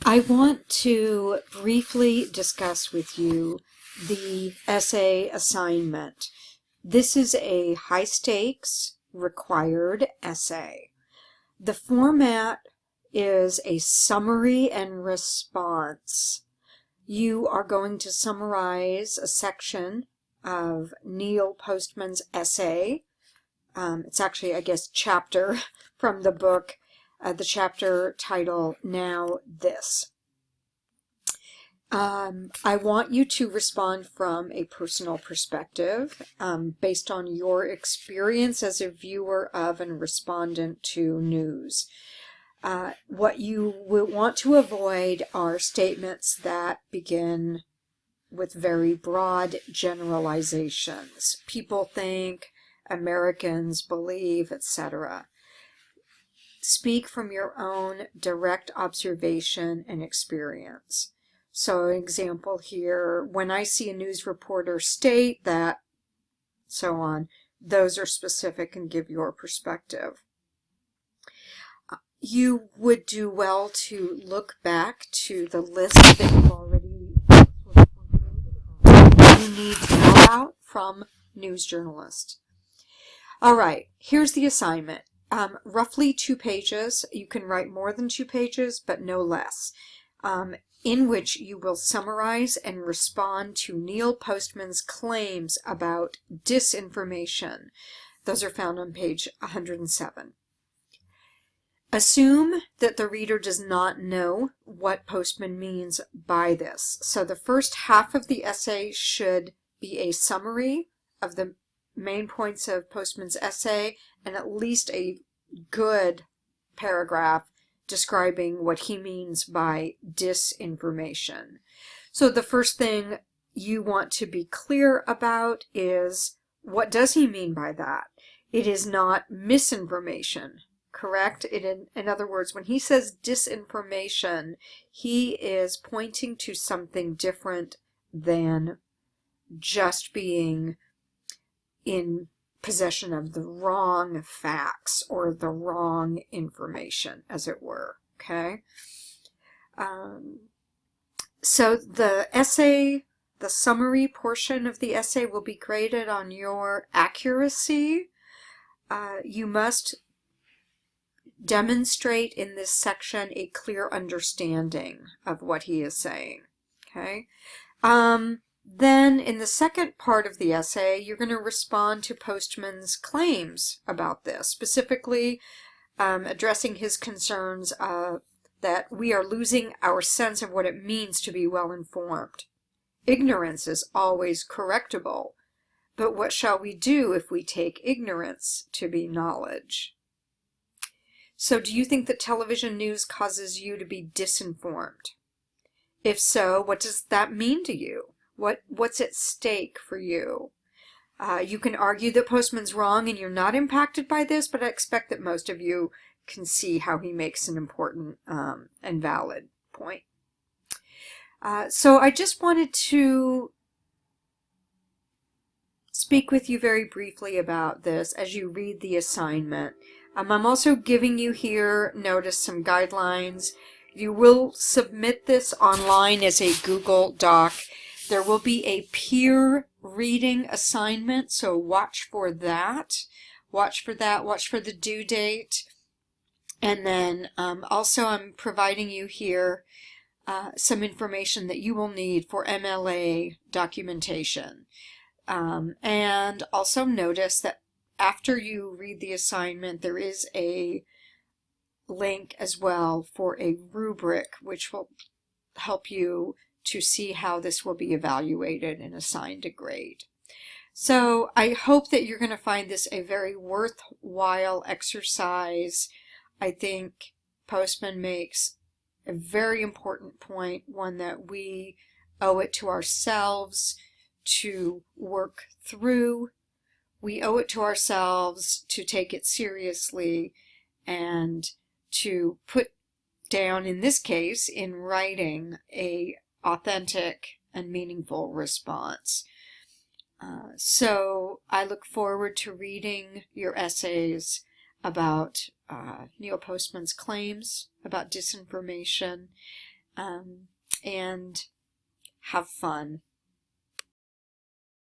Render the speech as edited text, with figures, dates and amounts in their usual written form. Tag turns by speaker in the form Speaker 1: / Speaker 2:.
Speaker 1: I want to briefly discuss with you the essay assignment. This is a high-stakes required essay. The format is a summary and response. You are going to summarize a section of Neil Postman's essay. It's actually, I guess, chapter from the book. The chapter title, Now This. I want you to respond from a personal perspective based on your experience as a viewer of and respondent to news. What you will want to avoid are statements that begin with very broad generalizations. People think, Americans believe, etc. Speak from your own direct observation and experience. So, an example here, when I see a news reporter state that, so on, those are specific and give your perspective. You would do well to look back to the list that you've already you need to know about from news journalists. All right, here's the assignment. Roughly 2 pages. You can write more than 2 pages, but no less, in which you will summarize and respond to Neil Postman's claims about disinformation. Those are found on page 107. Assume that the reader does not know what Postman means by this. So the first half of the essay should be a summary of the main points of Postman's essay and at least a good paragraph describing what he means by disinformation. So the first thing you want to be clear about is, what does he mean by that? It is not misinformation, correct? In other words, when he says disinformation, he is pointing to something different than just being in possession of the wrong facts or the wrong information, as it were, okay? So the essay, the summary portion of the essay will be graded on your accuracy. You must demonstrate in this section a clear understanding of what he is saying, okay? Then in the second part of the essay, you're going to respond to Postman's claims about this, specifically addressing his concerns that we are losing our sense of what it means to be well informed. Ignorance is always correctable, but what shall we do if we take ignorance to be knowledge? So do you think that television news causes you to be disinformed? If so, what does that mean to you? What's at stake for you? You can argue that Postman's wrong and you're not impacted by this, but I expect that most of you can see how he makes an important and valid point. So I just wanted to speak with you very briefly about this as you read the assignment. I'm also giving you here, notice, some guidelines. You will submit this online as a Google Doc. There will be a peer reading assignment, so watch for that. Watch for the due date. And then also I'm providing you here some information that you will need for MLA documentation. And also notice that after you read the assignment, there is a link as well for a rubric which will help you to see how this will be evaluated and assigned a grade. So I hope that you're going to find this a very worthwhile exercise. I think Postman makes a very important point, one that we owe it to ourselves to work through. We owe it to ourselves to take it seriously and to put down, in this case, in writing, a authentic and meaningful response. So I look forward to reading your essays about Neil Postman's claims about disinformation, and have fun.